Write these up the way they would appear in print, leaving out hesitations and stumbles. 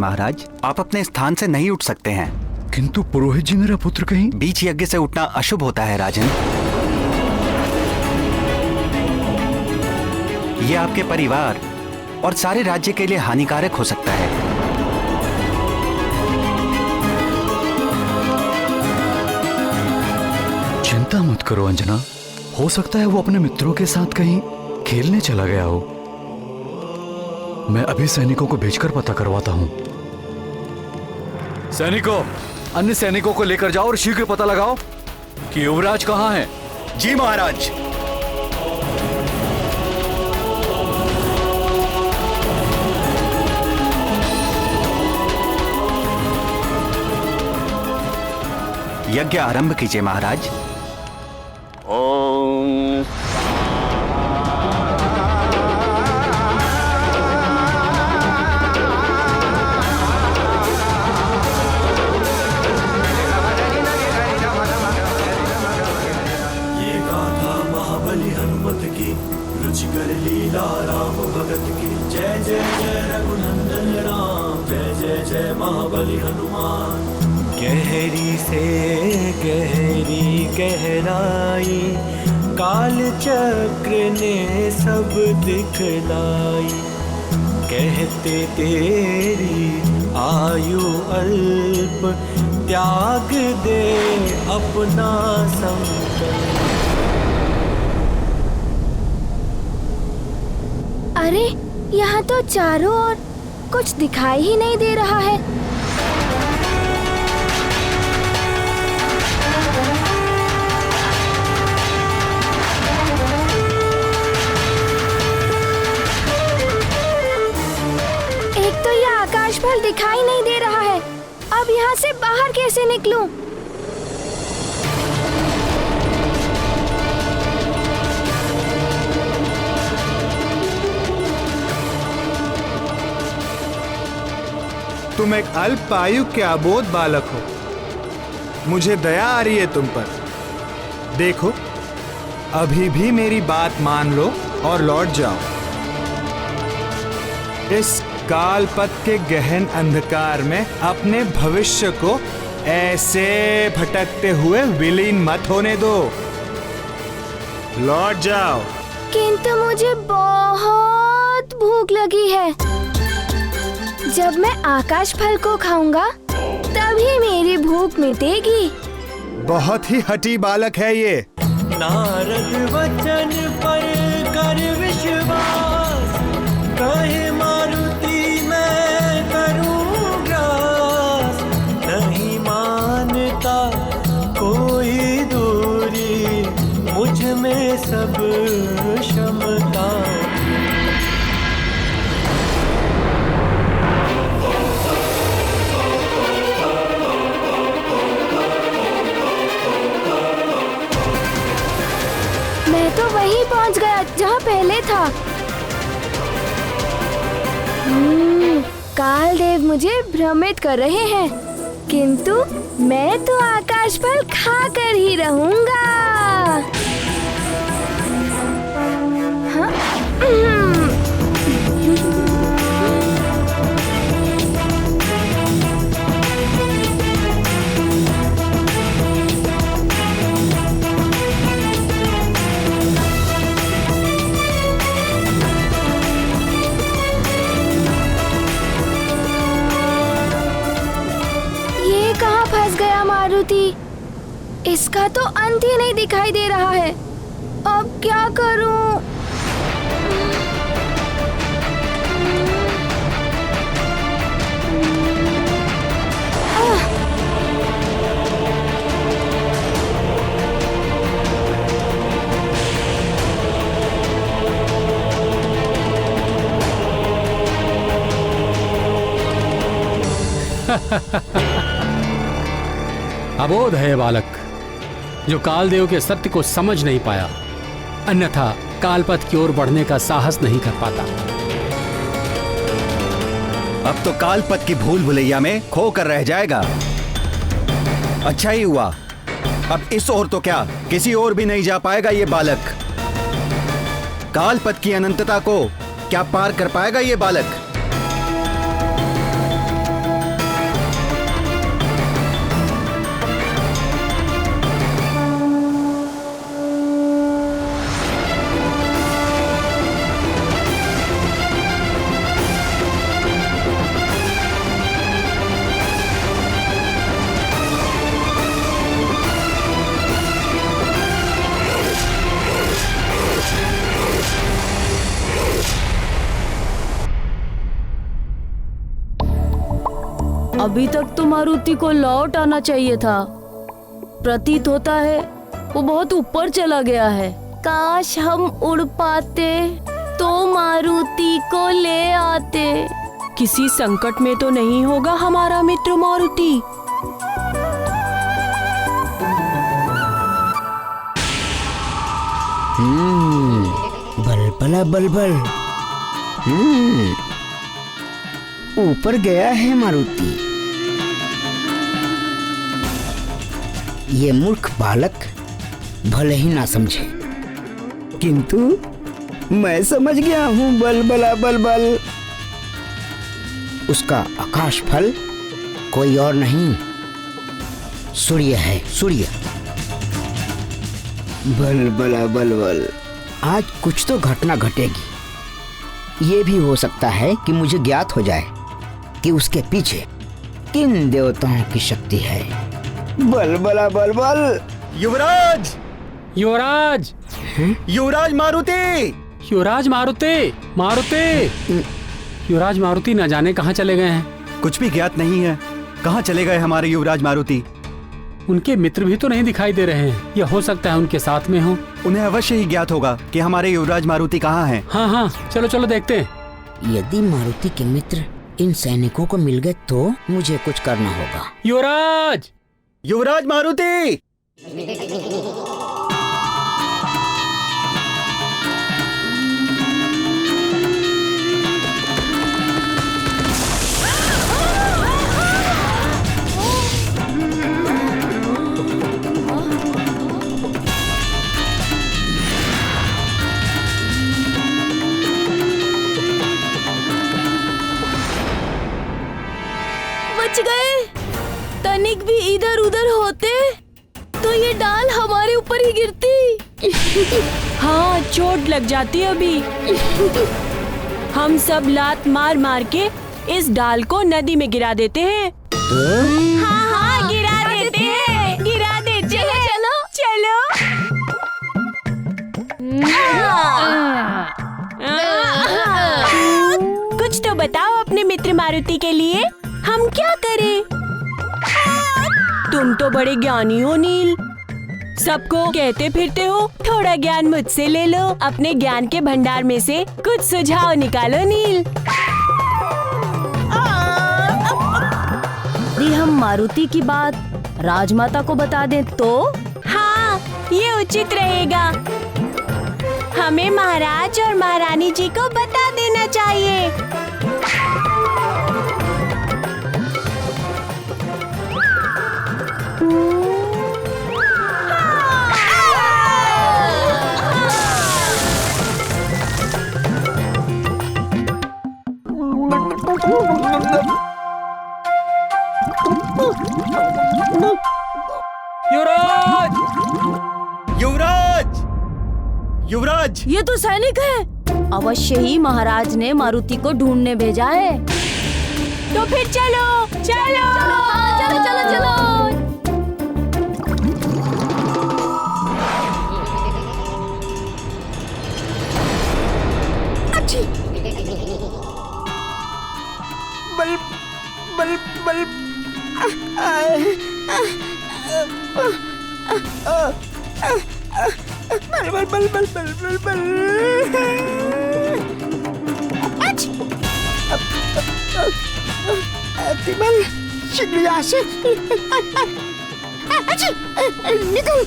महाराज, आप अपने स्थान से नहीं उठ सकते हैं। किंतु पुरोहित जी, मेरा पुत्र कहीं। बीच यज्ञ से उठना अशुभ होता है राजन। ये आपके परिवार और सारे राज्य के लिए हानिकारक हो सकता है। चिंता मत करो अंजना, हो सकता है वो अपने मित्रों के साथ कहीं खेलने चला गया हो। मैं अभी सैनिकों को भेजकर पता करवाता हूं। सैनिकों, अन्य सैनिकों को लेकर जाओ और शीघ्र पता लगाओ कि युवराज कहां है। जी महाराज। यज्ञ आरंभ कीजिए महाराज। ओम रुचिकर लीला राम भगत की। जय जय जय रघुनंदन राम, जय जय जय महाबली हनुमान। गहरी से गहरी गहराई काल चक्र ने सब दिखलाई। कहते तेरी आयु अल्प, त्याग दे अपना संकल्प। अरे, यहाँ तो चारों ओर कुछ दिखाई ही नहीं दे रहा है। एक तो यह आकाश फल दिखाई नहीं दे रहा है। अब यहाँ से बाहर कैसे निकलूं? तुम एक अल्पायु के अबोध बालक हो। मुझे दया आ रही है तुम पर। देखो, अभी भी मेरी बात मान लो और लौट जाओ। इस कालपथ के गहन अंधकार में अपने भविष्य को ऐसे भटकते हुए विलीन मत होने दो। लौट जाओ। किंतु मुझे बहुत भूख लगी है। जब मैं आकाश फल को खाऊंगा तभी मेरी भूख मिटेगी। बहुत ही हठी बालक है ये। नारद वचन पर कर विश्वास, कहे मारुति मैं करूं ग्रास। नहीं मानता कोई दूरी, मुझ में सब क्षमता। मैं तो वहीं पहुंच गया जहां पहले था। कालदेव मुझे भ्रमित कर रहे हैं, किंतु मैं तो आकाश फल खाकर ही रहूंगा। हाँ? फंस गया मारुति। इसका तो अंत ही नहीं दिखाई दे रहा है। अब क्या करूं? अबोध है बालक, जो कालदेव के सत्य को समझ नहीं पाया, अन्यथा कालपथ की ओर बढ़ने का साहस नहीं कर पाता। अब तो कालपथ की भूल भुलैया में खो कर रह जाएगा। अच्छा ही हुआ, अब इस ओर तो क्या किसी और भी नहीं जा पाएगा ये बालक। कालपथ की अनंतता को क्या पार कर पाएगा ये बालक। अभी तक तो मारुति को लौट आना चाहिए था। प्रतीत होता है वो बहुत ऊपर चला गया है। काश हम उड़ पाते तो मारुति को ले आते। किसी संकट में तो नहीं होगा हमारा मित्र मारुति? बलबला बलबल। ऊपर गया है मारुति। ये मूर्ख बालक भले ही ना समझे, किंतु मैं समझ गया हूँ। बलबला बलबल, उसका आकाश फल कोई और नहीं, सूर्य है, सूर्य। बलबला बलबल, आज कुछ तो घटना घटेगी। ये भी हो सकता है कि मुझे ज्ञात हो जाए कि उसके पीछे किन देवताओं की शक्ति है। बलबला बलबल। युवराज, युवराज, युवराज मारुति, युवराज मारुति, मारुति, युवराज मारुति न जाने कहाँ चले गए हैं। कुछ भी ज्ञात नहीं है। कहाँ चले गए हमारे युवराज मारुति? उनके मित्र भी तो नहीं दिखाई दे रहे हैं। यह हो सकता है उनके साथ में हो। उन्हें अवश्य ही ज्ञात होगा कि हमारे युवराज मारुति कहाँ हैं। हाँ हाँ, चलो चलो देखते हैं। यदि मारुति के मित्र इन सैनिकों को मिल गए तो मुझे कुछ करना होगा। युवराज, युवराज मारुति, बच गए। तनिक भी इधर उधर होते तो ये डाल हमारे ऊपर ही गिरती। हाँ, चोट लग जाती अभी। हम सब लात मार मार के इस डाल को नदी में गिरा देते हैं। हाँ हाँ, गिरा देते हैं, गिरा देते हैं। चलो चलो। कुछ तो बताओ अपने मित्र मारुति के लिए, हम क्या करें? तुम तो बड़े ज्ञानी हो नील, सबको कहते फिरते हो। थोड़ा ज्ञान मुझसे ले लो। अपने ज्ञान के भंडार में से कुछ सुझाव निकालो नील। यदि हम मारुति की बात राजमाता को बता दें तो? हाँ, ये उचित रहेगा। हमें महाराज और महारानी जी को बता देना चाहिए। युवराज, युवराज, युवराज, ये तो सैनिक है। अवश्य ही महाराज ने मारुति को ढूंढने भेजा है। तो फिर चलो चलो चलो चलो चलो। बल बल बल बल बल बल बल बल बल। तिमल, शीघ्र यहाँ से निकल।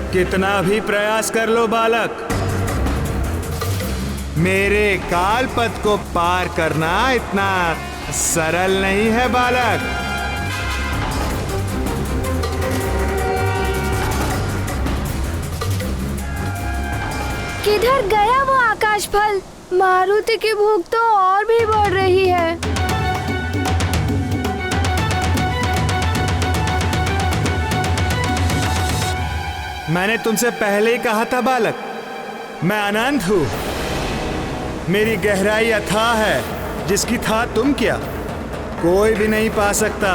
कितना भी प्रयास कर लो बालक, मेरे कालपथ को पार करना इतना सरल नहीं है बालक। किधर गया वो आकाश फल? मारुति की भूख तो और भी बढ़ रही है। मैंने तुमसे पहले ही कहा था बालक, मैं अनंत हूं। मेरी गहराई अथाह है, जिसकी था तुम क्या। कोई भी नहीं पा सकता।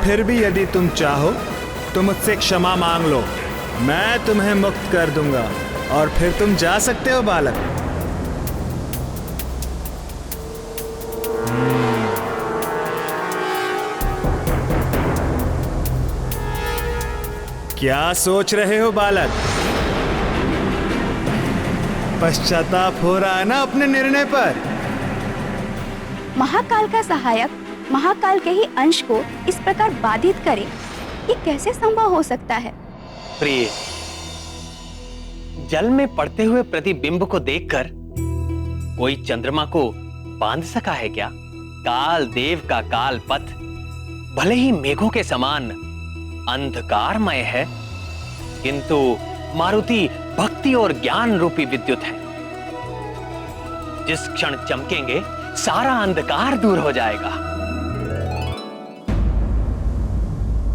फिर भी यदि तुम चाहो तो मुझसे क्षमा मांग लो, मैं तुम्हें मुक्त कर दूंगा और फिर तुम जा सकते हो बालक। क्या सोच रहे हो बालक? पश्चाताप हो रहा है ना अपने निर्णय पर? महाकाल का सहायक महाकाल के ही अंश को इस प्रकार बाधित करे, ये कैसे संभव हो सकता है? प्रिय, जल में पड़ते हुए प्रतिबिंब को देखकर कोई चंद्रमा को बांध सका है क्या? काल देव का काल पथ भले ही मेघों के समान अंधकारमय है, किंतु मारुति भक्ति और ज्ञान रूपी विद्युत है। जिस क्षण चमकेंगे सारा अंधकार दूर हो जाएगा।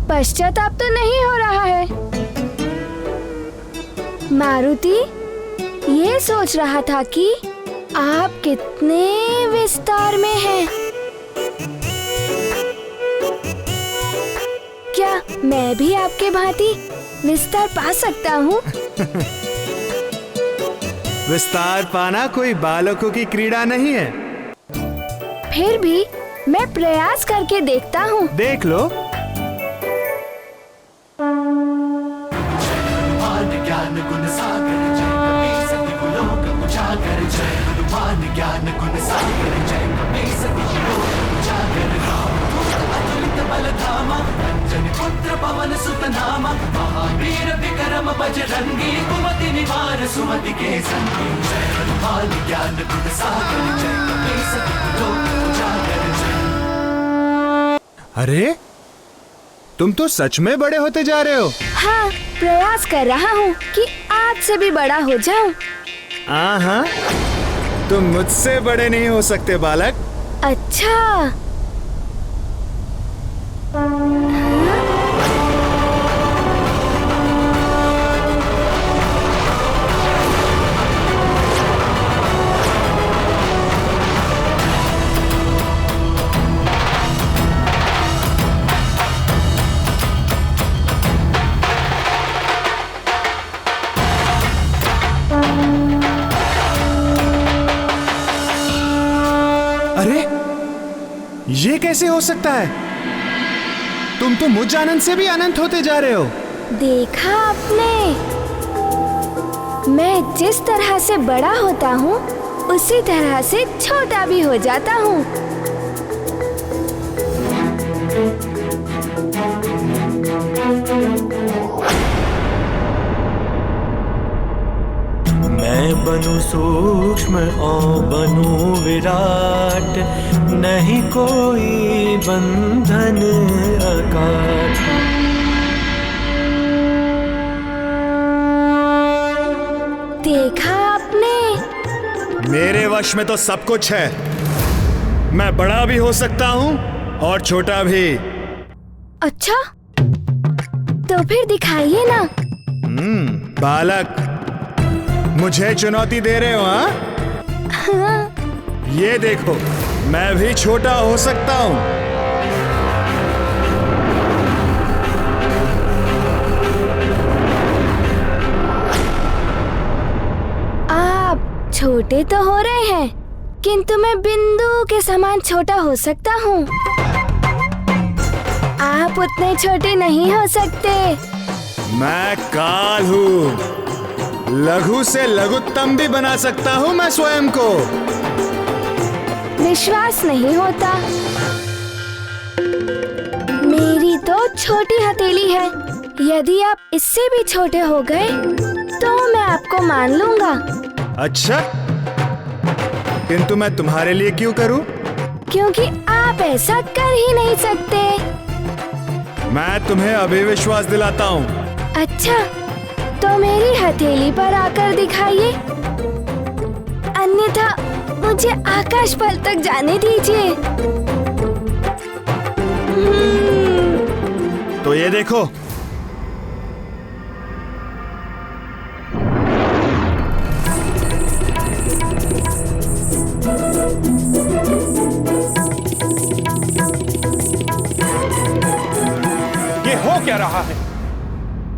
पश्चाताप तो नहीं हो रहा है। मारुति ये सोच रहा था कि आप कितने विस्तार में हैं। क्या मैं भी आपके भांति विस्तार पा सकता हूँ? विस्तार पाना कोई बालकों की क्रीड़ा नहीं है। फिर भी मैं प्रयास करके देखता हूँ। देख लो। अरे तुम तो सच में बड़े होते जा रहे हो। हाँ, प्रयास कर रहा हूँ कि आपसे भी बड़ा हो जाऊं। हाँ, तुम मुझसे बड़े नहीं हो सकते बालक। अच्छा। अरे ये कैसे हो सकता है? तुम तो मुझ आनंद से भी अनंत होते जा रहे हो। देखा आपने? मैं जिस तरह से बड़ा होता हूँ उसी तरह से छोटा भी हो जाता हूँ। मैं बनूं सूक्ष्म और बनूं विराट, नहीं कोई बंधन अकाट। देखा आपने? मेरे वश में तो सब कुछ है। मैं बड़ा भी हो सकता हूँ और छोटा भी। अच्छा, तो फिर दिखाइए ना। बालक, मुझे चुनौती दे रहे हो? हाँ। ये देखो, मैं भी छोटा हो सकता हूँ। आप छोटे तो हो रहे हैं, किंतु मैं बिंदु के समान छोटा हो सकता हूँ। आप उतने छोटे नहीं हो सकते। मैं काल हूँ। लघु से लघुत्तम भी बना सकता हूँ मैं स्वयं को। विश्वास नहीं होता। मेरी तो छोटी हथेली है। यदि आप इससे भी छोटे हो गए तो मैं आपको मान लूंगा। अच्छा, किंतु मैं तुम्हारे लिए क्यों करूं? क्योंकि आप ऐसा कर ही नहीं सकते। मैं तुम्हें अभी विश्वास दिलाता हूँ। अच्छा, तो मेरी हथेली पर आकर दिखाइए, अन्यथा मुझे आकाश पल तक जाने दीजिए। तो ये देखो। क्या रहा है?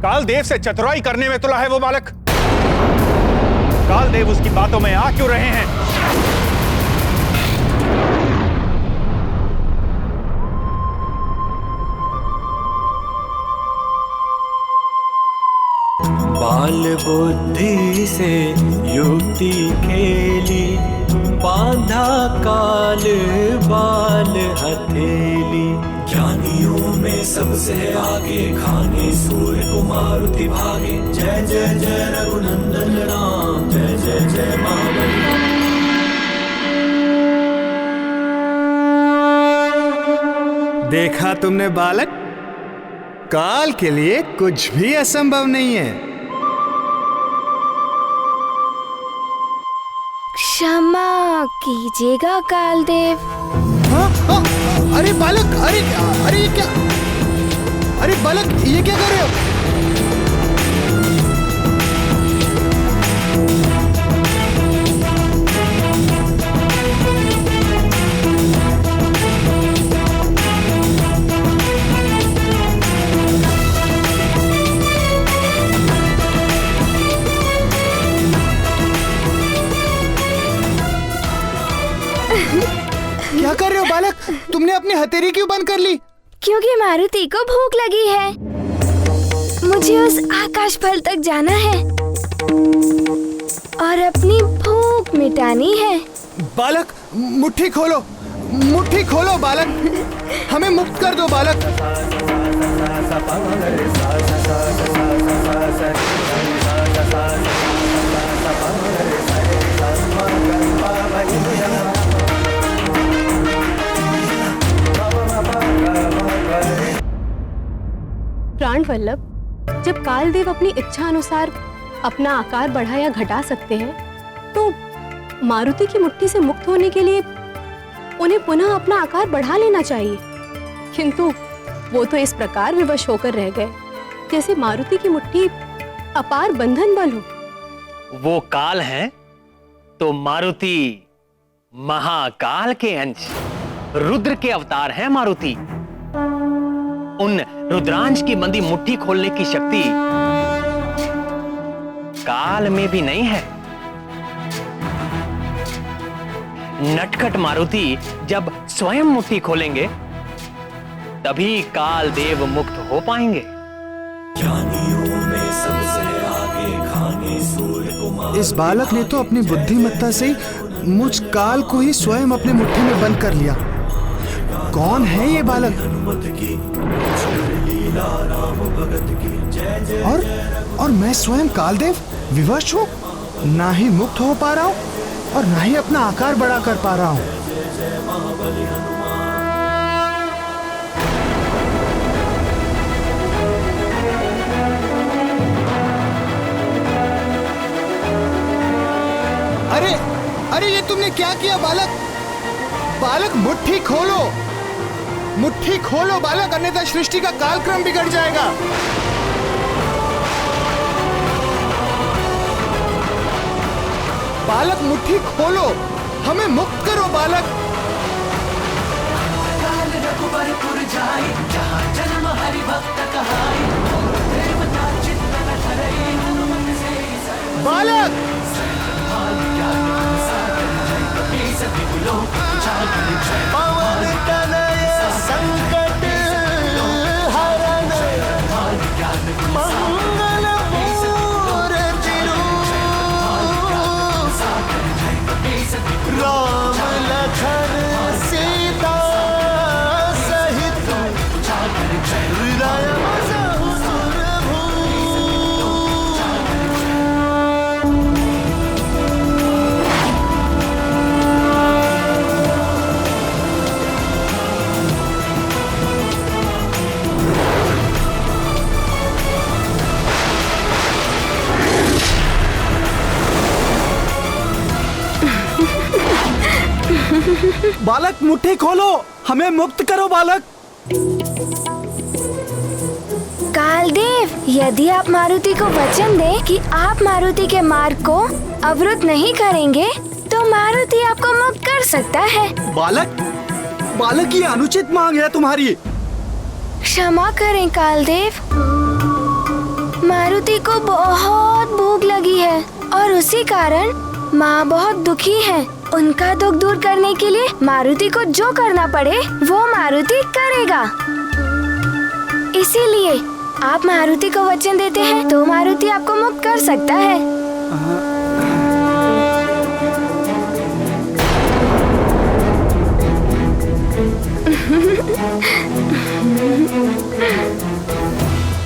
कालदेव से चतुराई करने में तुला है वो बालक। कालदेव उसकी बातों में आ क्यों रहे हैं? बाल बुद्धि से युक्ति खेली, बांधा काल बाल हथेली। ज्ञानियों में सबसे आगे खाने सूर्य को मारुति भागे। जय जय जय रघुनंदन राम, जय जय जय महाबली। देखा तुमने बालक, काल के लिए कुछ भी असंभव नहीं है। क्षमा कीजिएगा कालदेव। अरे बालक, अरे ये क्या? अरे बालक, ये क्या कर रहे हो? क्या कर रहे हो बालक? तुमने अपनी हथेली क्यों बंद कर ली? क्योंकि मारुति को भूख लगी है। मुझे उस आकाश फल तक जाना है और अपनी भूख मिटानी है। बालक, मुट्ठी खोलो, मुट्ठी खोलो बालक, हमें मुक्त कर दो बालक। प्राण वल्लभ, जब कालदेव अपनी इच्छा अनुसार अपना आकार बढ़ा या घटा सकते हैं, तो मारुति की मुट्ठी से मुक्त होने के लिए उन्हें पुनः अपना आकार बढ़ा लेना चाहिए। किंतु वो तो इस प्रकार विवश होकर रह गए जैसे मारुति की मुट्ठी अपार बंधन बल हो। वो काल है तो मारुति महाकाल के अंश, रुद्र के अवतार हैं मारुति। उन रुद्रांश की बंदी मुट्ठी खोलने की शक्ति काल में भी नहीं है। नटखट मारुति जब स्वयं मुट्ठी खोलेंगे तभी काल देव मुक्त हो पाएंगे। ज्ञानियों में सबसे आगे खाने सूर्य को। इस बालक ने तो अपनी बुद्धिमत्ता से मुझ काल को ही स्वयं अपने मुट्ठी में बंद कर लिया। कौन है ये बालक? और मैं स्वयं कालदेव विवश हूँ, ना ही मुक्त हो पा रहा हूँ और ना ही अपना आकार बड़ा कर पा रहा हूँ। अरे अरे, ये तुमने क्या किया बालक? बालक, मुट्ठी खोलो, मुट्ठी खोलो बालक, अन्यथा सृष्टि का कालक्रम बिगड़ जाएगा। बालक, मुट्ठी खोलो, हमें मुक्त करो बालक। बालक, संकट हरण मंगल मूर्ति राम लखन सीता सहित राम बालक, मुट्ठी खोलो, हमें मुक्त करो बालक। कालदेव, यदि आप मारुति को वचन दें कि आप मारुति के मार्ग को अवरुद्ध नहीं करेंगे, तो मारुति आपको मुक्त कर सकता है। बालक, बालक, ये अनुचित मांग है तुम्हारी। क्षमा करें कालदेव। मारुति को बहुत भूख लगी है और उसी कारण माँ बहुत दुखी है। उनका दुख दूर करने के लिए मारुति को जो करना पड़े वो मारुति करेगा। इसीलिए आप मारुति को वचन देते हैं तो मारुति आपको मुक्त कर सकता है।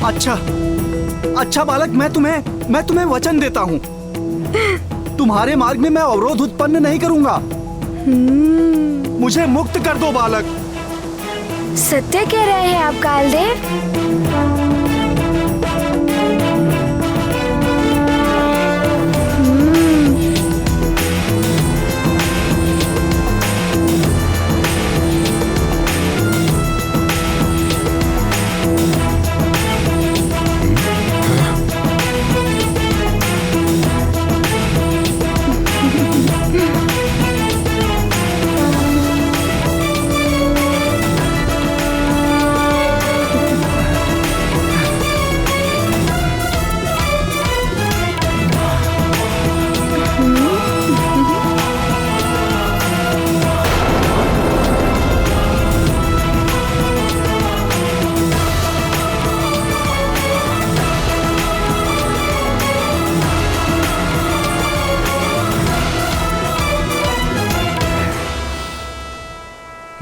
अच्छा अच्छा बालक, मैं तुम्हें वचन देता हूँ, तुम्हारे मार्ग में मैं अवरोध उत्पन्न नहीं करूँगा। मुझे मुक्त कर दो बालक। सत्य कह रहे हैं आप कालदेव?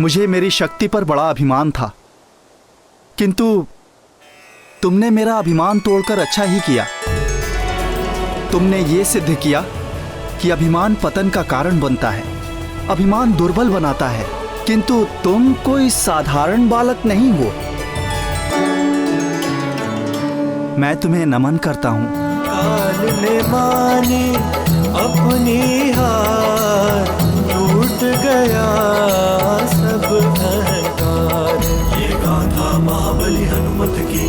मुझे मेरी शक्ति पर बड़ा अभिमान था, किंतु तुमने मेरा अभिमान तोड़कर अच्छा ही किया। तुमने ये सिद्ध किया कि अभिमान पतन का कारण बनता है, अभिमान दुर्बल बनाता है, किंतु तुम कोई साधारण बालक नहीं हो। मैं तुम्हें नमन करता हूँ। काल ने मानी अपनी हार, टूट गया सब अहंकार। ये गाथा महाबली हनुमत की,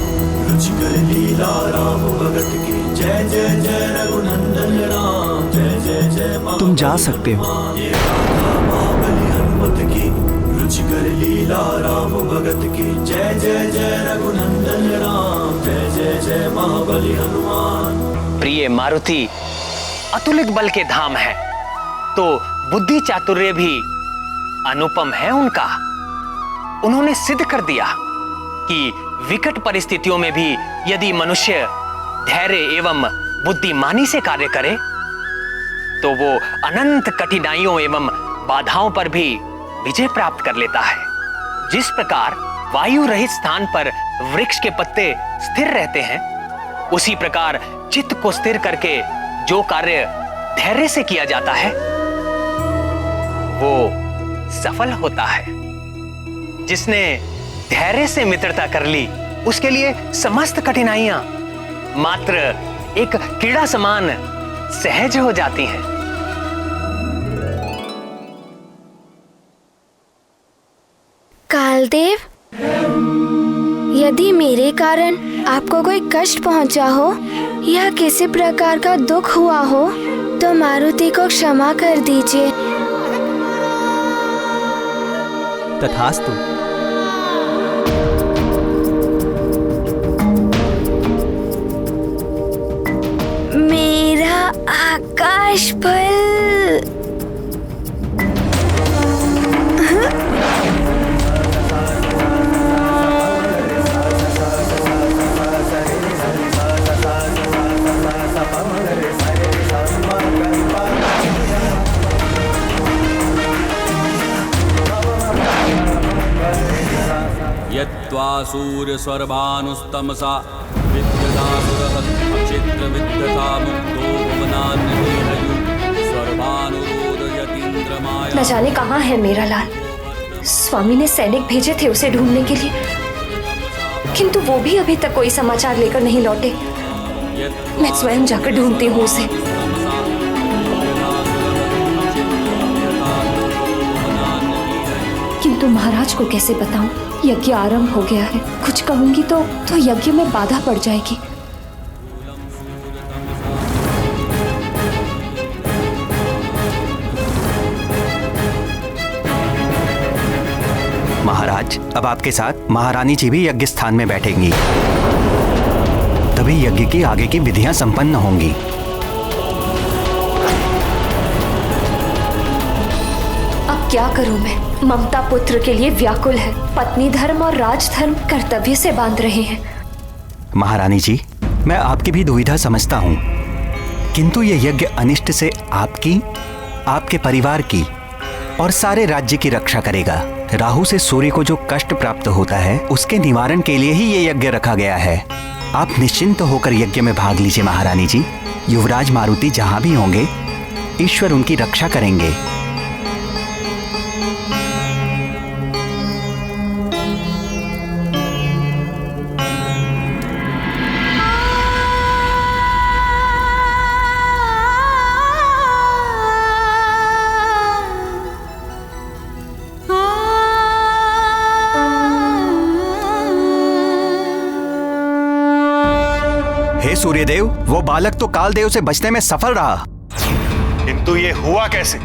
रुचिकर लीला राम भगत की। जय जय जय रघुनंदन राम, जय जय जय। तुम जा सकते हो। ये गाथा महाबली हनुमत की, रुचिकर लीला राम भगत की। जय जय जय रघुनंदन राम, जय जय जय महाबली हनुमान। प्रिय मारुति अतुलित बल के धाम है, तो बुद्धि चातुर्य भी अनुपम है उनका। उन्होंने सिद्ध कर दिया कि विकट परिस्थितियों में भी यदि मनुष्य धैर्य एवं बुद्धिमानी से कार्य करे तो वो अनंत कठिनाइयों एवं बाधाओं पर भी विजय प्राप्त कर लेता है। जिस प्रकार वायु रहित स्थान पर वृक्ष के पत्ते स्थिर रहते हैं, उसी प्रकार चित्त को स्थिर करके जो कार्य धैर्य से किया जाता है वो सफल होता है। जिसने धैर्य से मित्रता कर ली, उसके लिए समस्त कठिनाइयां मात्र एक कीड़ा समान सहज हो जाती हैं। कालदेव, यदि मेरे कारण आपको कोई कष्ट पहुंचा हो या किसी प्रकार का दुख हुआ हो तो मारुति को क्षमा कर दीजिए। तथास्तु। मेरा आकाश फल। यत्वा सूर्यस्वर्भानुस्तमसा विद्यतासुरहक्षेत्र विद्यता मुक्तो भुवनान्यदेहयु सर्वानुरोदयतीन्द्रमाया। न जाने कहाँ है मेरा लाल। स्वामी ने सैनिक भेजे थे उसे ढूंढने के लिए, किंतु वो भी अभी तक कोई समाचार लेकर नहीं लौटे। मैं स्वयं जाकर ढूंढती हूँ उसे। किंतु महाराज को कैसे बताऊं? यज्ञ आरंभ हो गया है। कुछ कहूंगी तो यज्ञ में बाधा पड़ जाएगी। महाराज, महाराज, अब आपके साथ महारानी जी भी यज्ञ स्थान में बैठेंगी, तभी यज्ञ की आगे की विधियां संपन्न होंगी। अब क्या करूं मैं? ममता पुत्र के लिए व्याकुल है, पत्नी धर्म और राजधर्म कर्तव्य से बांध रहे हैं। महारानी जी, मैं आपकी भी दुविधा समझता हूँ, किंतु ये यज्ञ अनिष्ट से आपकी, आपके परिवार की और सारे राज्य की रक्षा करेगा। राहु से सूर्य को जो कष्ट प्राप्त होता है, उसके निवारण के लिए ही ये यज्ञ रखा गया है। आप निश्चिंत होकर यज्ञ में भाग लीजिए महारानी जी। युवराज मारुति जहाँ भी होंगे, ईश्वर उनकी रक्षा करेंगे। हे सूर्यदेव, वो बालक तो कालदेव से बचने में सफल रहा, किंतु ये हुआ कैसे?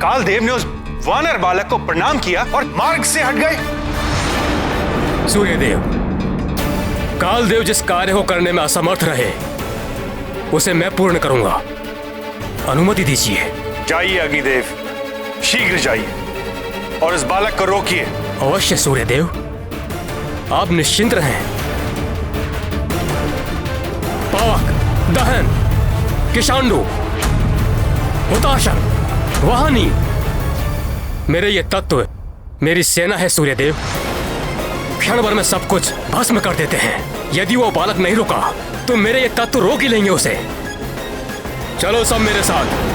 कालदेव ने उस वानर बालक को प्रणाम किया और मार्ग से हट गए। सूर्यदेव, कालदेव जिस कार्य को करने में असमर्थ रहे, उसे मैं पूर्ण करूंगा। अनुमति दीजिए। जाइए अग्निदेव, शीघ्र जाइए और इस बालक को रोकिए। अवश्य सूर्यदेव, आप निश्चिंत रहें। पावक, दहन, किशांडु, हुताशन, वाहनी, मेरे ये तत्व मेरी सेना है सूर्यदेव। क्षण भर में सब कुछ भस्म कर देते हैं। यदि वो बालक नहीं रुका तो मेरे ये तत्व रोक ही लेंगे उसे। चलो सब मेरे साथ।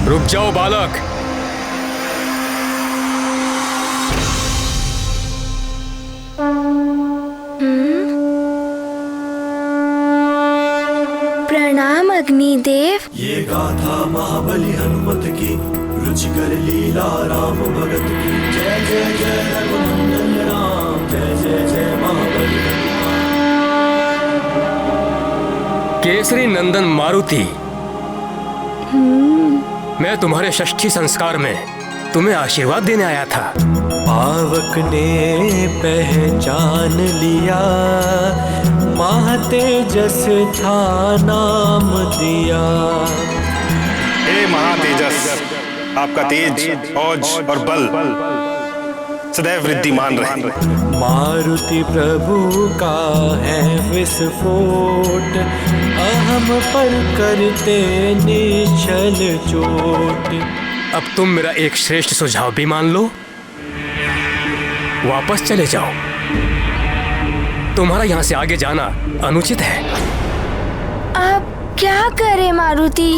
रुक जाओ बालक। प्रणाम अग्निदेव। ये गाथा महाबली हनुमत की, रुचिकर लीला राम भगत की। जय जय जय रघुनंदन राम, जय जय जय महाबली हनुमान। केसरी नंदन मारुति, मैं तुम्हारे षष्ठी संस्कार में तुम्हें आशीर्वाद देने आया था। पावक ने पहचान लिया, महातेजस था नाम दिया। हे महातेजस, आपका तेज, औज और बल सदैव वृद्धिमान रहे। मारुति प्रभु का है विस्फोट, अहम पर करते निश्चल चोट। अब तुम मेरा एक श्रेष्ठ सुझाव भी मान लो, वापस चले जाओ। तुम्हारा यहाँ से आगे जाना अनुचित है। अब क्या करें मारुति?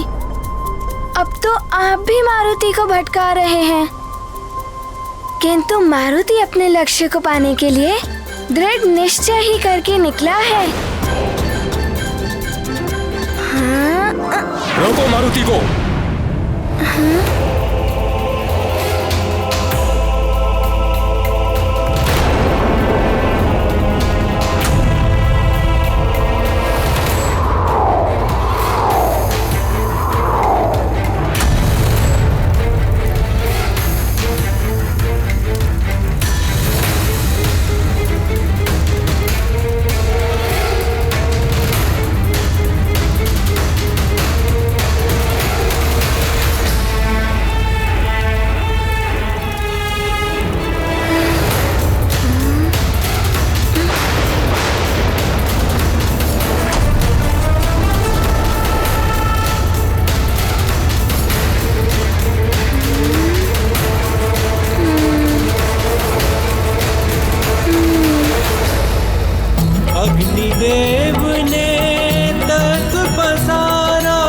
अब तो आप भी मारुति को भटका रहे हैं, किंतु मारुति अपने लक्ष्य को पाने के लिए दृढ़ निश्चय ही करके निकला है। हाँ? रोको मारुति को। हाँ? अग्निदेव ने तक पसारा,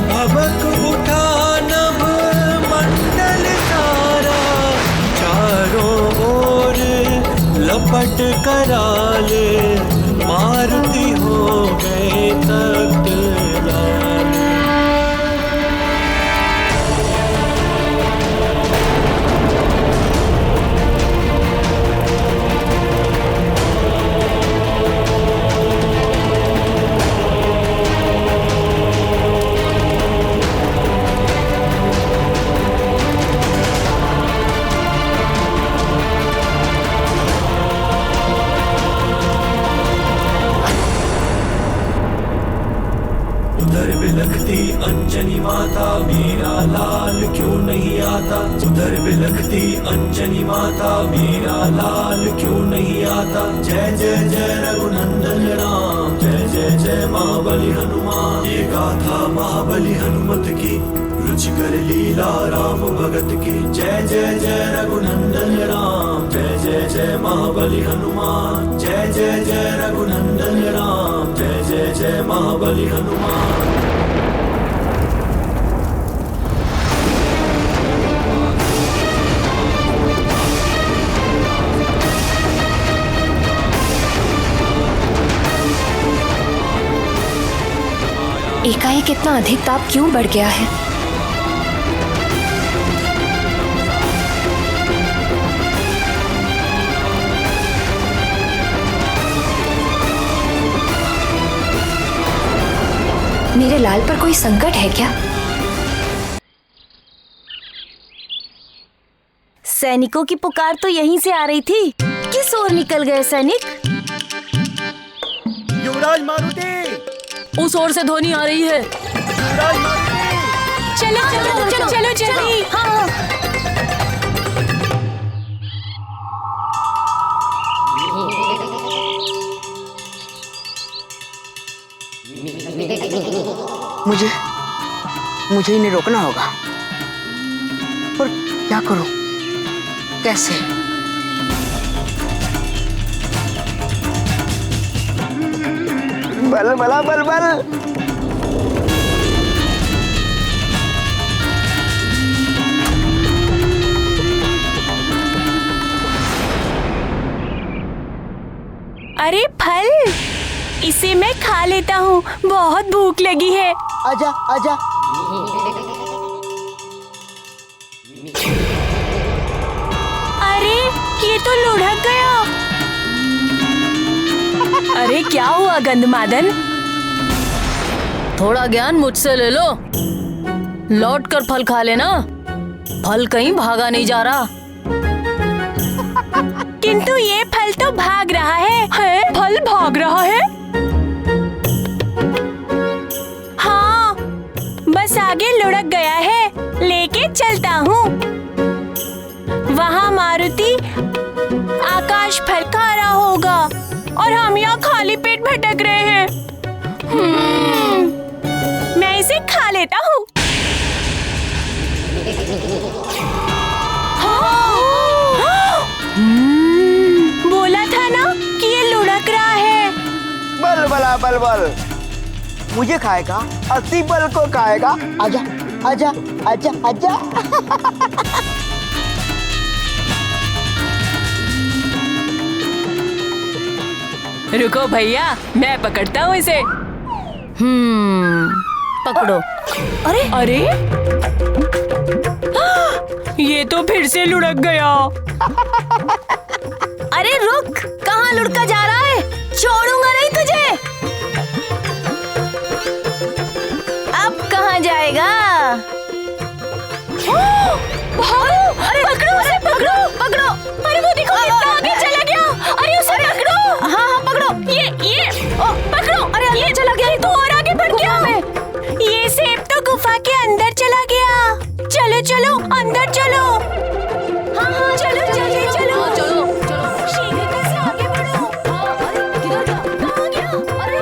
भबक उठा नभ मंडल सारा। चारों ओर लपट कराले, मारुति हो गए तख्त लाल। अंजनी माता, मेरा लाल क्यों नहीं आता। उधर बिलखती अंजनी माता, मेरा लाल क्यों नहीं आता। जय जय जय रघुनंदन राम, जय जय जय महाबली हनुमान। ये गाथा महाबली हनुमत की, रुचिकर लीला राम भगत की। जय जय जय रघुनंदन राम, जय जय जय महाबली हनुमान। जय जय जय रघुनंदन राम, जय जय जय महाबली हनुमान। एकाएक इतना अधिक ताप क्यों बढ़ गया है? मेरे लाल पर कोई संकट है क्या? सैनिकों की पुकार तो यहीं से आ रही थी। किस ओर निकल गए सैनिक? युवराज मारुति, उस ओर से ध्वनि आ रही है। चलो चलो चलो चलो जल्दी। हाँ मुझे इन्हें रोकना होगा, पर क्या करूं, कैसे? बल बला बल बल। अरे फल, इसे मैं खा लेता हूँ, बहुत भूख लगी है। आजा आजा। अरे ये तो लुढ़क गया। अरे क्या हुआ गंधमादन? थोड़ा ज्ञान मुझसे ले लो, लौट कर फल खा लेना। फल कहीं भागा नहीं जा रहा। किंतु ये फल तो भाग रहा है? फल भाग रहा है? हाँ, बस आगे लुढ़क गया है, लेके चलता हूँ। वहाँ मारुति आकाश फल खा रहा होगा और हम यहाँ खाली पेट भटक रहे हैं। मैं इसे खा लेता हूँ। बोला था ना कि ये लुढ़क रहा है। बल बला बल बल, मुझे खाएगा, अति बल को खाएगा। आजा आजा आजा आजा। रुको भैया, मैं पकड़ता हूँ इसे। पकड़ो। अरे अरे, ये तो फिर से लुढ़क गया। अरे रुक, कहाँ लुढ़का जा रहा है? छोड़ूंगा नहीं तुझे। अब कहाँ जाएगा? भागो! अरे पकड़ो उसे, पकड़ो पकड़ो। अरे वो देखो कितना आगे चला गया। अरे उसे पकड़ो। हाँ हाँ पकड़ो। ये पकड़ो। अरे ये चला गया, तो और आगे बढ़ गया। ये सेब तो गुफा के अंदर चला गया। चलो चलो अंदर चलो। हाँ हाँ चलो जल्दी चलो चलो चलो, शीघ्रता से आगे बढ़ो। अरे किधर गया? कहाँ गया? अरे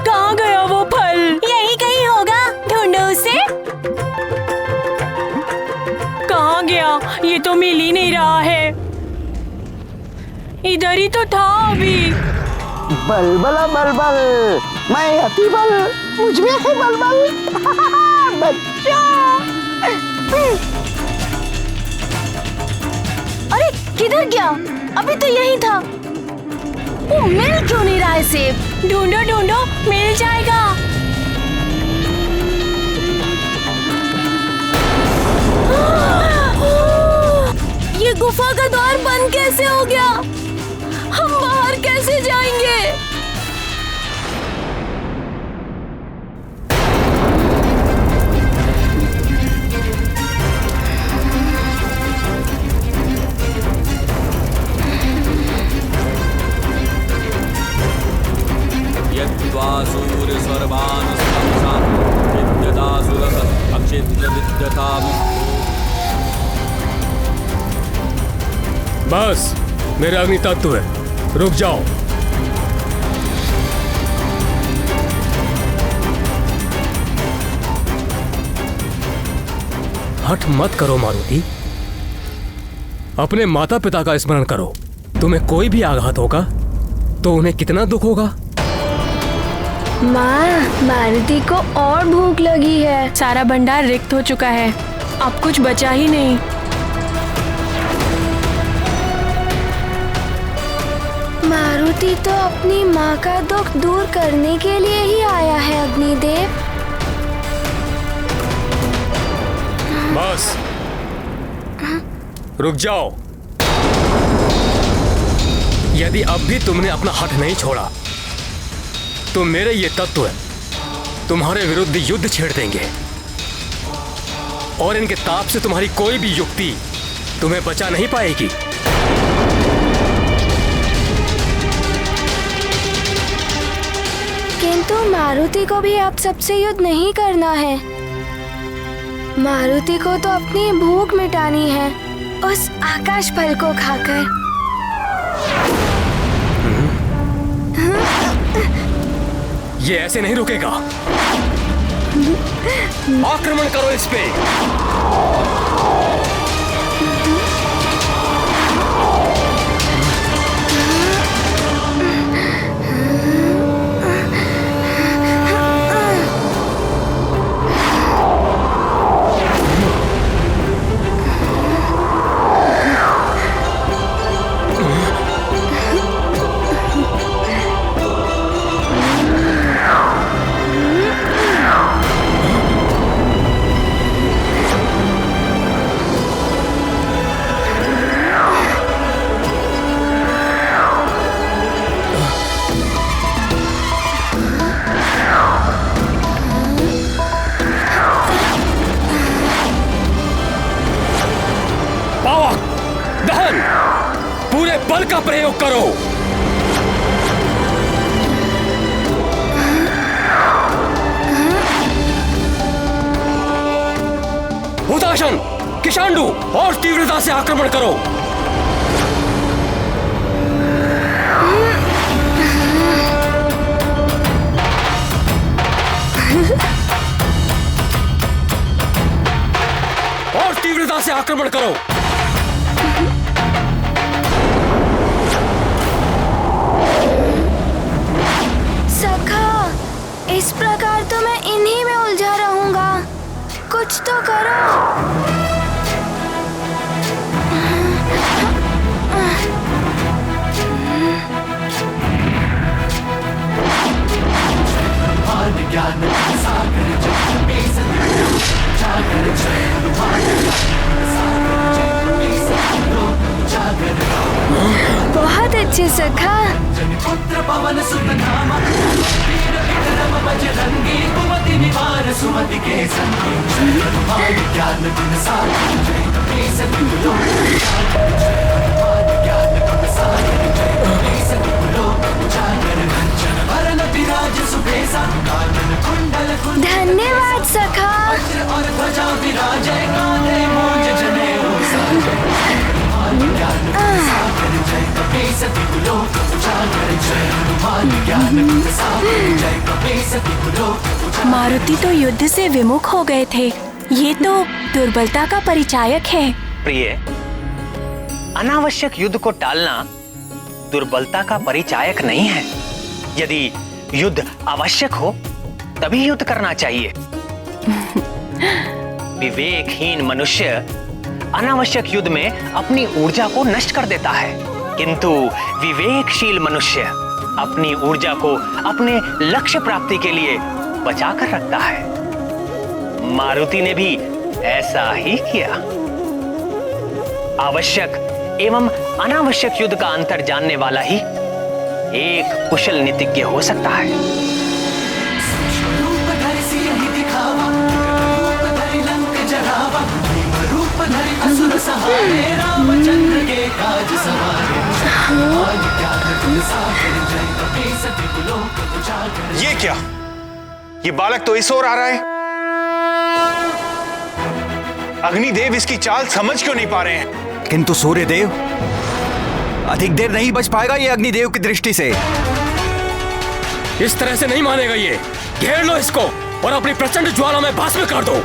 कहाँ गया वो फल? यही कहीं होगा, ढूंढो उसे। कहाँ गया? ये तो मिल ही नहीं रहा है। इधर ही तो था अभी। बल बला बल बल, मैं अति बल, मुझ में है बल बल। बच्चा। अरे किधर गया? अभी तो यही था। वो मिल क्यों नहीं रहा है सेब? ढूंढो ढूंढो, मिल जाएगा। ये गुफा का द्वार बंद कैसे हो गया? हम बाहर कैसे जाएंगे? यद्वा बस मेरे अग्नि तत्व है, रुक जाओ। हठ मत करो मारुति, अपने माता पिता का स्मरण करो। तुम्हें कोई भी आघात होगा तो उन्हें कितना दुख होगा। माँ, मारुति को और भूख लगी है। सारा भंडार रिक्त हो चुका है, अब कुछ बचा ही नहीं। मारुति तो अपनी माँ का दुख दूर करने के लिए ही आया है अग्निदेव। बस रुक जाओ। यदि अब भी तुमने अपना हठ नहीं छोड़ा तो मेरे ये तत्व तुम्हारे विरुद्ध युद्ध छेड़ देंगे और इनके ताप से तुम्हारी कोई भी युक्ति तुम्हें बचा नहीं पाएगी। किंतु मारुति को भी आप सबसे युद्ध नहीं करना है। मारुति को तो अपनी भूख मिटानी है उस आकाश फल को खाकर। ये ऐसे नहीं रुकेगा। आक्रमण करो इस पे। बल का प्रयोग करो। हुताशन, किशांडू और तीव्रता से आक्रमण करो। और तीव्रता से आक्रमण करो। इस प्रकार तो मैं इन्हीं में उलझा रहूंगा, कुछ तो करो। बहुत अच्छे सखा। पुत्र पवन सुत नामा बजरंगी कुमति निवार सुमति के संगी ज्ञान गुण सागर जय कपीस विपुलो ज्ञान गुण सागर जय कपीस विपुलो जागर कंचन वरण विराज सुबेसा कानन कुंडल कुंडल। धन्यवाद सखा। वज्र और ध्वजा विराजय कांधे मोज जनेऊ साजय ज्ञान गुण सागर जय कपीस विपुलो जागर जय ज्ञान गुण सागर जय कपीस विपुलो। मारुति तो युद्ध से विमुख हो गए थे, ये तो दुर्बलता का परिचायक है। प्रिय, अनावश्यक युद्ध को टालना दुर्बलता का परिचायक नहीं है। यदि युद्ध आवश्यक हो तभी युद्ध करना चाहिए। विवेकहीन मनुष्य अनावश्यक युद्ध में अपनी ऊर्जा को नष्ट कर देता है, किंतु विवेकशील मनुष्य अपनी ऊर्जा को अपने लक्ष्य प्राप्ति के लिए बचा कर रखता है। मारुति ने भी ऐसा ही किया। आवश्यक एवं अनावश्यक युद्ध का अंतर जानने वाला ही एक कुशल नीतिज्ञ हो सकता है। ये क्या? ये बालक तो इस ओर आ रहा है। अग्निदेव इसकी चाल समझ क्यों नहीं पा रहे हैं? किंतु सूर्यदेव, अधिक देर नहीं बच पाएगा ये अग्निदेव की दृष्टि से। इस तरह से नहीं मानेगा ये। घेर लो इसको और अपनी प्रचंड ज्वाला में भस्म कर दो।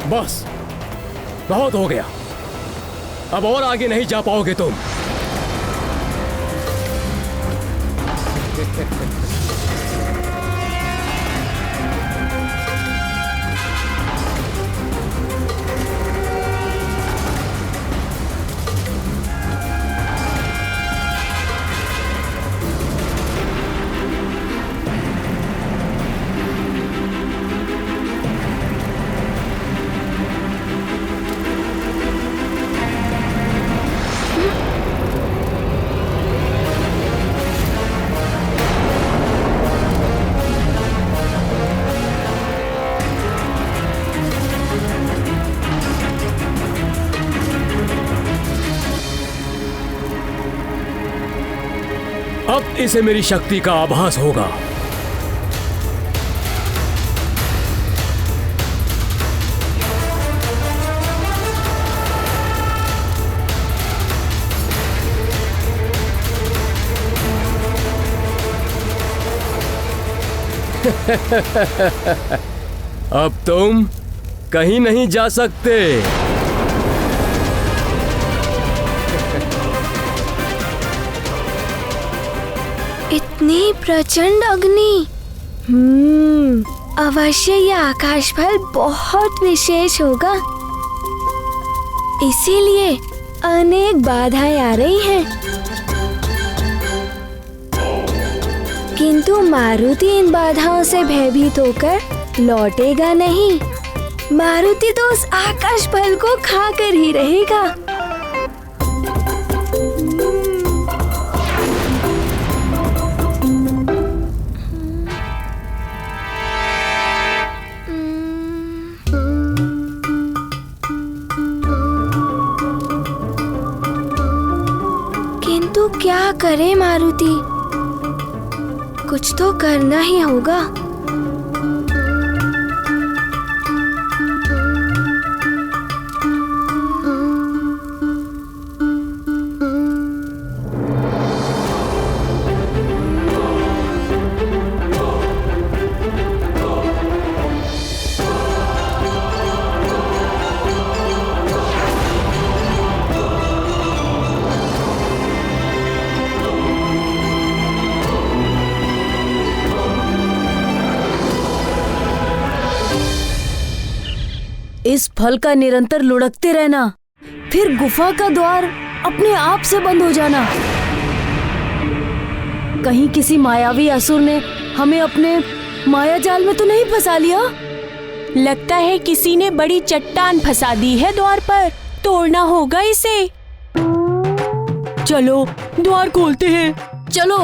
बस बहुत हो गया, अब और आगे नहीं जा पाओगे तुम। अब इसे मेरी शक्ति का आभास होगा। अब तुम कहीं नहीं जा सकते। इतनी प्रचंड अग्नि। अवश्य यह आकाश फल बहुत विशेष होगा, इसीलिए अनेक बाधाएं आ रही हैं। किंतु मारुति इन बाधाओं से भयभीत होकर लौटेगा नहीं। मारुति तो उस आकाश फल को खाकर ही रहेगा। किंतु क्या करे मारुति, कुछ तो करना ही होगा। इस फल का निरंतर लुढ़कते रहना, फिर गुफा का द्वार अपने आप से बंद हो जाना। कहीं किसी मायावी असुर ने हमें अपने माया जाल में तो नहीं फंसा लिया? लगता है किसी ने बड़ी चट्टान फंसा दी है द्वार पर, तोड़ना होगा इसे। चलो द्वार खोलते हैं। चलो।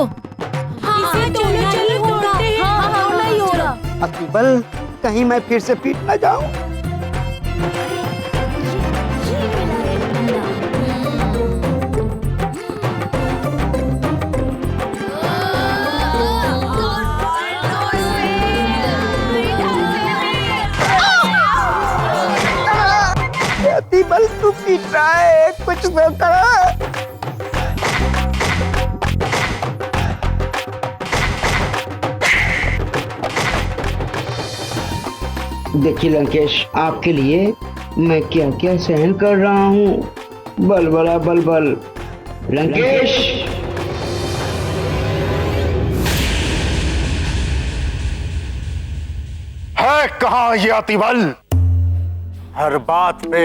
इसे तोड़ना ही होगा। अकबल, कहीं मैं फिर से पीट न जाऊं। बल तू पीट रहा है, कुछ से करा। देखिए लंकेश, आपके लिए मैं क्या क्या सहन कर रहा हूँ। बलबला बलबल। लंकेश, है कहाँ ये अतिबल? हर बात पे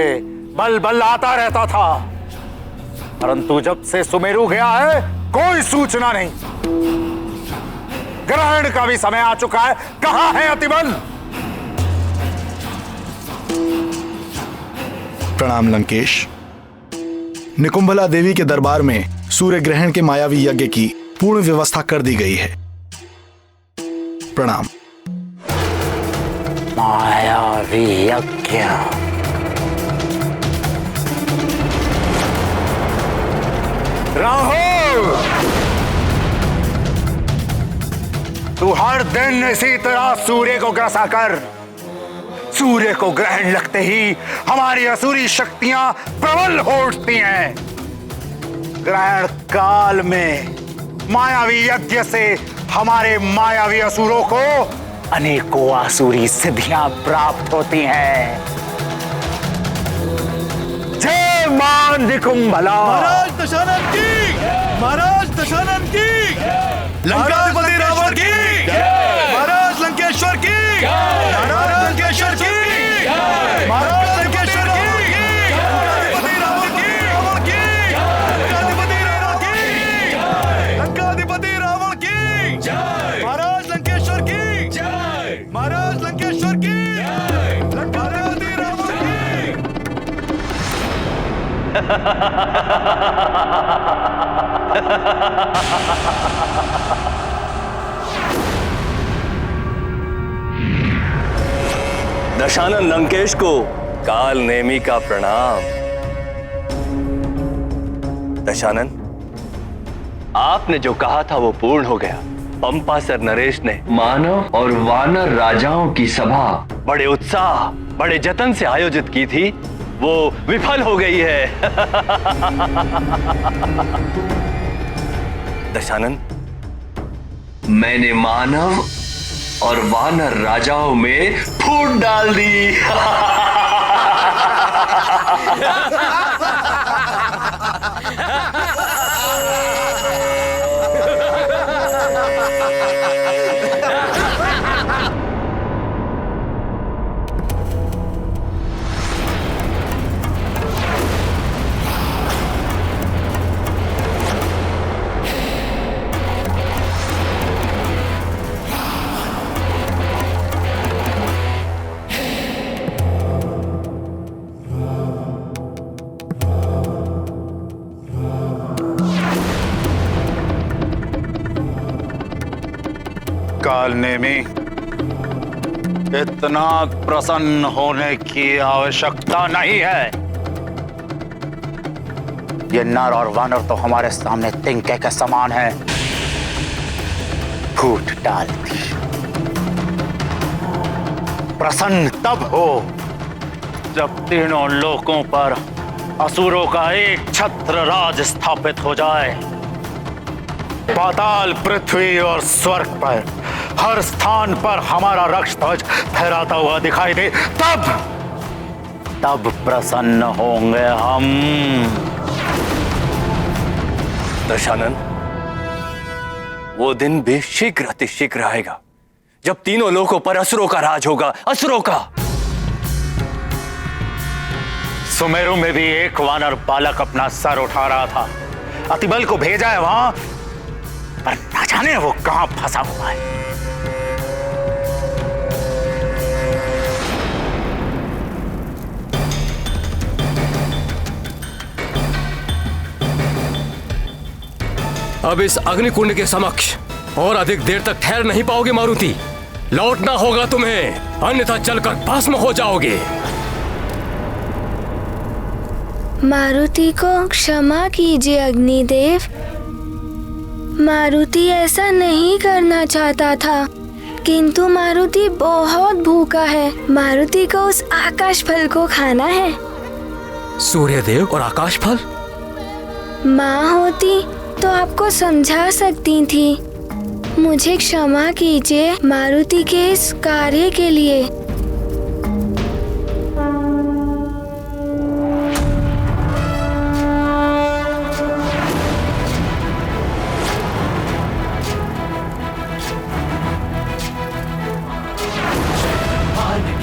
बल बल आता रहता था, परंतु जब से सुमेरु गया है कोई सूचना नहीं। ग्रहण का भी समय आ चुका है, कहाँ है अतिबल? प्रणाम लंकेश। निकुंभला देवी के दरबार में सूर्य ग्रहण के मायावी यज्ञ की पूर्ण व्यवस्था कर दी गई है। प्रणाम। मायावी यज्ञ? राहुल, तू हर दिन इसी तरह सूर्य को ग्रसा कर। सूर्य को ग्रहण लगते ही हमारी असुरी शक्तियां प्रबल हो उठती हैं। ग्रहण काल में मायावी यज्ञ से हमारे मायावी असुरों को अनेकों आसुरी सिद्धियां प्राप्त होती हैं। जय मां निकुंभला। महाराज दशानन की, महाराज दशानन की, लंकाधिपति रावण की, महाराज लंकेश्वर की, महाराज लंकेश्वर की, महाराज लंकेश्वर की, लंकाधिपति रावण की, लंकाधिपति रावण की, लंकाधिपति रावण की, महाराज लंकेश्वर की, महाराज लंकेश्वर की, लंकाधिपति रावण की। दशानन लंकेश को काल नेमी का प्रणाम। दशानन, आपने जो कहा था वो पूर्ण हो गया। पंपासर नरेश ने मानव और वानर राजाओं की सभा बड़े उत्साह, बड़े जतन से आयोजित की थी, वो विफल हो गई है। दशानन, मैंने मानव और वानर राजाओं में फूट डाल दी। कालनेमी, इतना प्रसन्न होने की आवश्यकता नहीं है। ये नर और वानर तो हमारे सामने तिनके के समान है। फूट डालती। प्रसन्न तब हो जब तीनों लोकों पर असुरों का एक छत्र राज स्थापित हो जाए। पाताल, पृथ्वी और स्वर्ग पर हर स्थान पर हमारा रक्त ध्वज फहराता हुआ दिखाई दे, तब प्रसन्न होंगे हम। दशानन, वो दिन भी शीघ्र अतिशीघ्र आएगा जब तीनों लोकों पर असुरों का राज होगा। असुरों का। सुमेरु में भी एक वानर बालक अपना सर उठा रहा था। अतिबल को भेजा है वहां, पर न जाने वो कहां फंसा हुआ है। अब इस अग्निकुंड के समक्ष और अधिक देर तक ठहर नहीं पाओगे मारुति। लौटना होगा तुम्हें, अन्यथा जलकर भस्म हो जाओगे। मारुति को क्षमा कीजिए अग्निदेव। मारुति ऐसा नहीं करना चाहता था, किंतु मारुति बहुत भूखा है। मारुति को उस आकाश फल को खाना है। सूर्यदेव और आकाश फल? माँ होती तो आपको समझा सकती थी। मुझे क्षमा कीजिए मारुति के इस कार्य के लिए।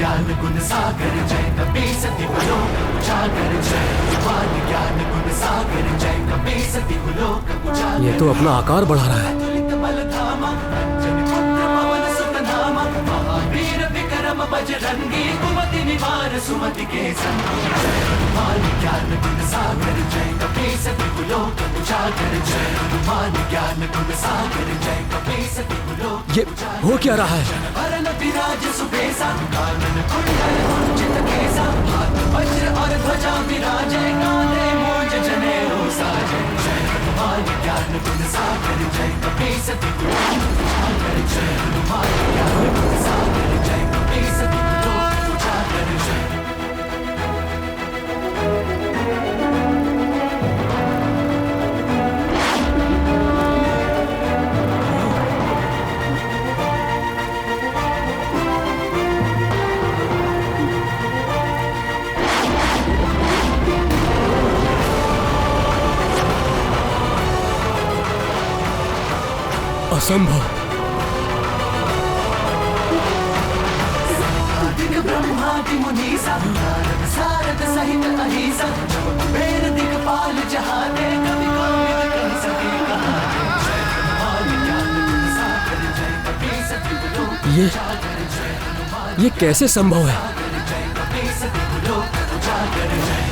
ज्ञान गुण सागर जय कपी सती लोक उजागर जय ज्ञान गुण सागर जय कपी सती लोक उजागर। ये तो अपना आकार बढ़ा रहा है। महावीर विक्रम बजरंगी कुमति निवार सुमति के संग ज्ञान गुण सागर जय कपी सती लोक उजागर जय ज्ञान गुण सागर जय कपी सती लोक। ये हो क्या रहा है? वरण विराज सुबेसा कानन कुंडल कुंचित केसा हाथ वज्र और ध्वजा विराजे कांधे मूंज जनेऊ साजे जय हनुमान ज्ञान गुण सागर जय कपी सती उजागर जय हनुमान ज्ञान गुण सागर जय कपी सती उजागर जय। असंभव। ब्रह्मादि मुनीसा नारद सारद सहित अहिसा कुबेर दिक्पाल जहाने कवि कोविद कह सके कहानी जय हनुमान ज्ञान गुण सागर जय कपी सती लोक उजागर जय ये कैसे संभव है? जय कपी सती लोक उजागर जय।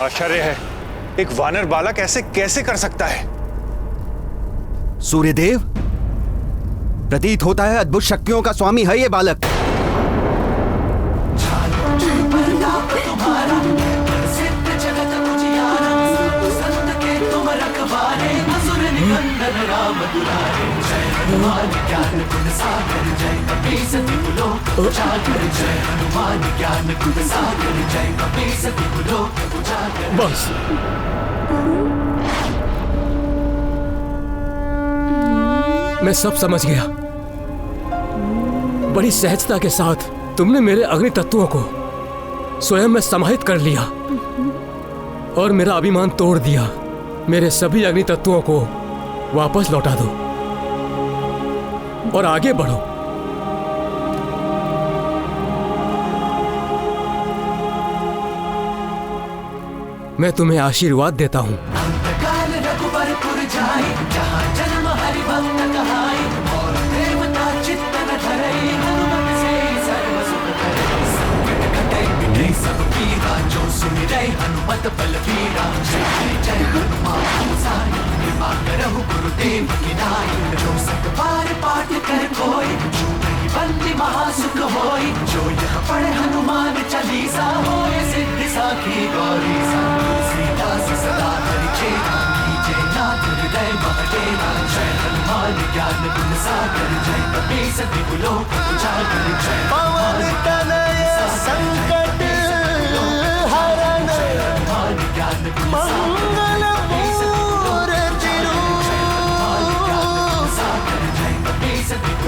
आश्चर्य है, एक वानर बालक ऐसे कैसे कर सकता है? सूर्यदेव, प्रतीत होता है अद्भुत शक्तियों का स्वामी है ये बालक। तुम्हारा सिद्ध जगत उजियारा संत के तुम रखवारे असुर निकंदन राम दुलारे जय हनुमान ज्ञान गुण सागर जय कपी सती लोक उजागर जय हनुमान ज्ञान गुण सागर जय कपी सती लोक उजागर। बस मैं सब समझ गया। बड़ी सहजता के साथ तुमने मेरे अग्नि तत्वों को स्वयं में समाहित कर लिया और मेरा अभिमान तोड़ दिया। मेरे सभी अग्नि तत्वों को वापस लौटा दो और आगे बढ़ो। मैं तुम्हें आशीर्वाद देता हूं। काल रघुबरपुर जाई जहाँ जन्म हरि भक्त कहाई और देवता चित्त न धरई हनुमत से सर्व सुख करई संकट कटई मिटई सब पीरा जो सुमिरै हनुमत बलबीरा जय जय हनुमान गोसाई कृपा करहु गुरुदेव की नाई जो सत बार पाठ कर कोई छूटहि बंदी महासुख होई जो यह पढ़े हनुमान चालीसा होए सिद्धि साखी गौरी सा सीतास सदा हरि चेरा कीजे नाथ हृदय महडेरा जय हनुमान ज्ञान गुण सागर जय कपी सती लोक उजागर जय पवन तनय संकट हरण मंगल मूर्ति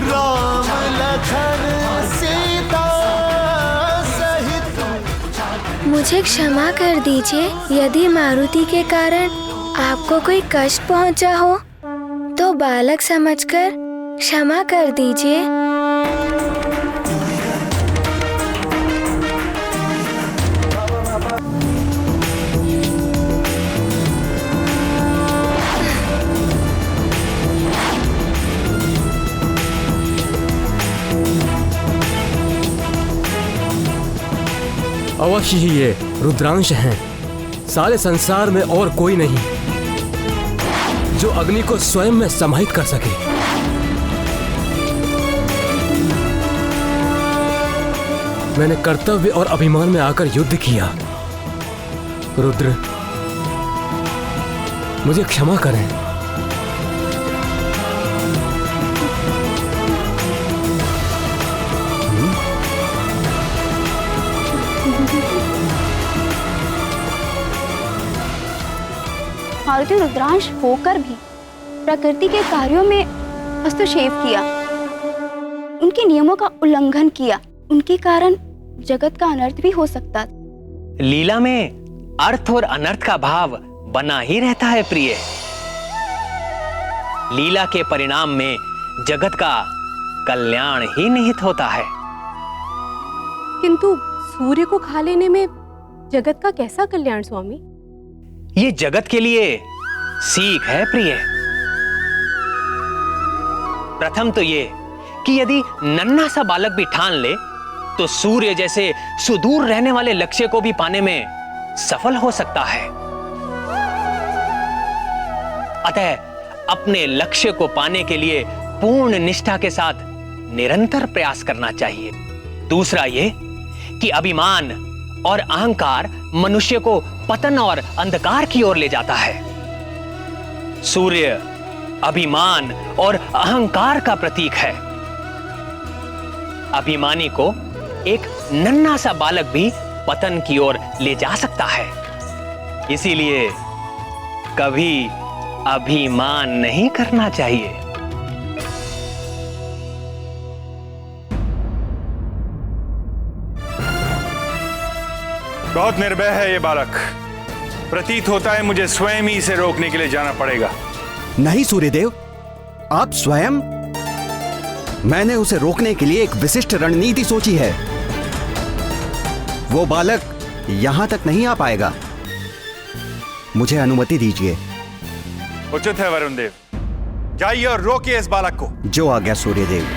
राम लखन सीता सहित। मुझे क्षमा कर दीजिए यदि मारुति के कारण आपको कोई कष्ट पहुंचा हो तो बालक समझकर क्षमा कर दीजिए। अवश्य ही ये रुद्रांश हैं। सारे संसार में और कोई नहीं जो अग्नि को स्वयं में समाहित कर सके। मैंने कर्तव्य और अभिमान में आकर युद्ध किया रुद्र, मुझे क्षमा करें। मारुति रुद्रांश होकर भी प्रकृति के कार्यों में हस्तक्षेप किया, उनके नियमों का उल्लंघन किया। उनके कारण जगत का अनर्थ भी हो सकता। लीला में अर्थ और अनर्थ का भाव बना ही रहता है प्रिय। लीला के परिणाम में जगत का कल्याण ही निहित होता है। किंतु सूर्य को खा लेने में जगत का कैसा कल्याण स्वामी? ये जगत के लिए सीख है प्रिय। प्रथम तो ये कि यदि नन्हा सा बालक भी ठान ले तो सूर्य जैसे सुदूर रहने वाले लक्ष्य को भी पाने में सफल हो सकता है। अतः अपने लक्ष्य को पाने के लिए पूर्ण निष्ठा के साथ निरंतर प्रयास करना चाहिए। दूसरा ये कि अभिमान और अहंकार मनुष्य को पतन और अंधकार की ओर ले जाता है। सूर्य अभिमान और अहंकार का प्रतीक है। अभिमानी को एक नन्हा सा बालक भी पतन की ओर ले जा सकता है। इसीलिए कभी अभिमान नहीं करना चाहिए। बहुत निर्भय है ये बालक। प्रतीत होता है मुझे स्वयं ही इसे रोकने के लिए जाना पड़ेगा। नहीं सूर्यदेव, आप स्वयं? मैंने उसे रोकने के लिए एक विशिष्ट रणनीति सोची है। वो बालक यहां तक नहीं आ पाएगा। मुझे अनुमति दीजिए। उचित है वरुण देव, जाइए और रोकिए इस बालक को। जो आज्ञा सूर्यदेव।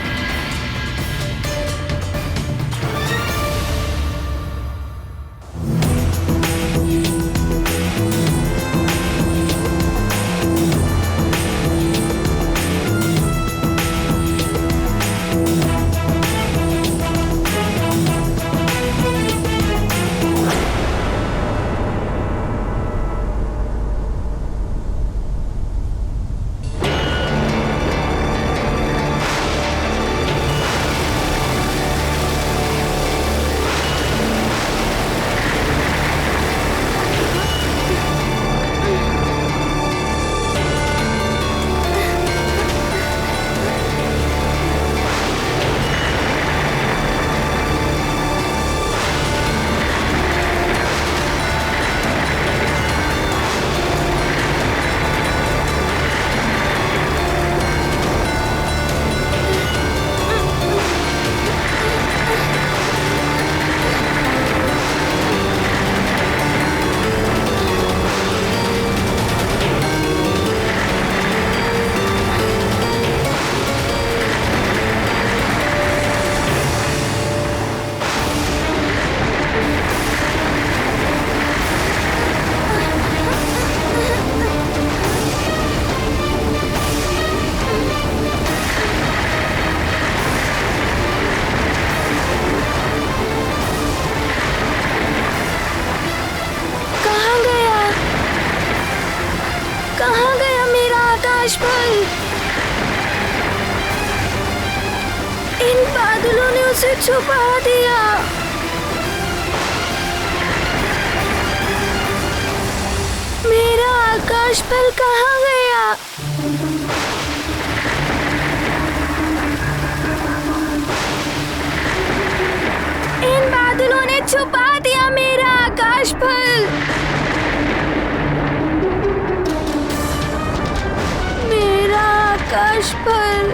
इन बादलों ने उसे छुपा दिया। मेरा आकाश फल कहाँ गया? इन बादलों ने छुपा दिया मेरा आकाश फल। मेरा आकाश फल।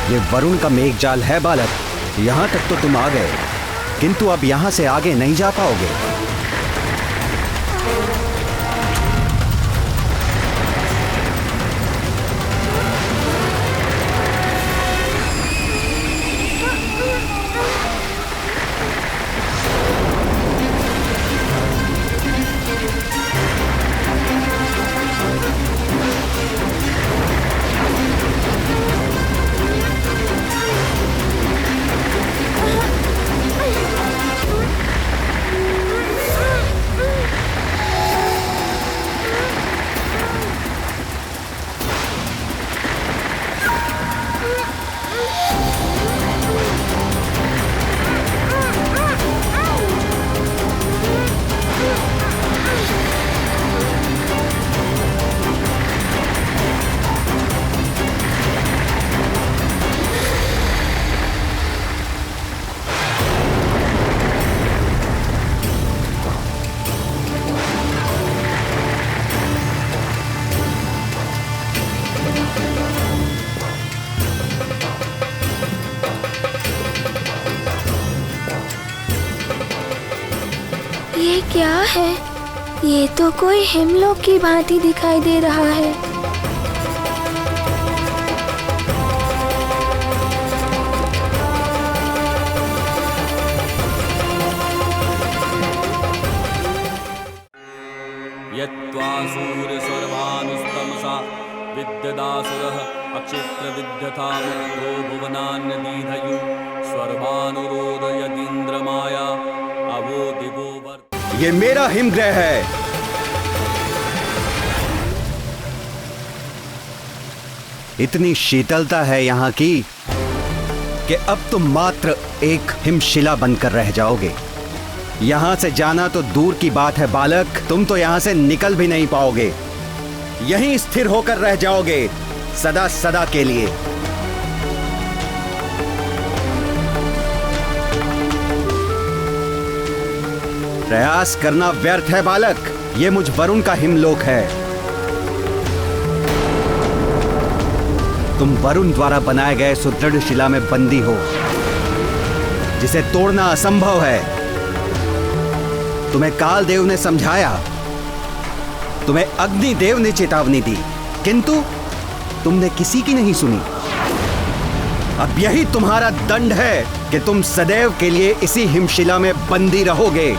ये वरुण का मेघजाल है बालक। यहाँ तक तो तुम आ गए, किंतु अब यहाँ से आगे नहीं जा पाओगे। ये क्या है? ये तो कोई हिमलोक की भांति दिखाई दे रहा है। यत्त्वा सूर्यस्वर्भानुस्तमसा विद्यदासुरः अक्षित्र विद्यथा मुक्तो भुवनान्यदीधयु स्वर्भानुरोदयतीन्द्रमाया अवो दिवो वर्त। ये मेरा हिमग्रह है। इतनी शीतलता है यहाँ की कि अब तुम मात्र एक हिमशिला बनकर रह जाओगे। यहाँ से जाना तो दूर की बात है बालक, तुम तो यहाँ से निकल भी नहीं पाओगे। यहीं स्थिर होकर रह जाओगे सदा सदा के लिए। प्रयास करना व्यर्थ है बालक, ये मुझ वरुण का हिमलोक है। तुम वरुण द्वारा बनाए गए सुदृढ़ शिला में बंदी हो, जिसे तोड़ना असंभव है। तुम्हें कालदेव ने समझाया, तुम्हें अग्निदेव ने चेतावनी दी, किंतु तुमने किसी की नहीं सुनी। अब यही तुम्हारा दंड है कि तुम सदैव के लिए इसी हिमशिला में बंदी रहोगे।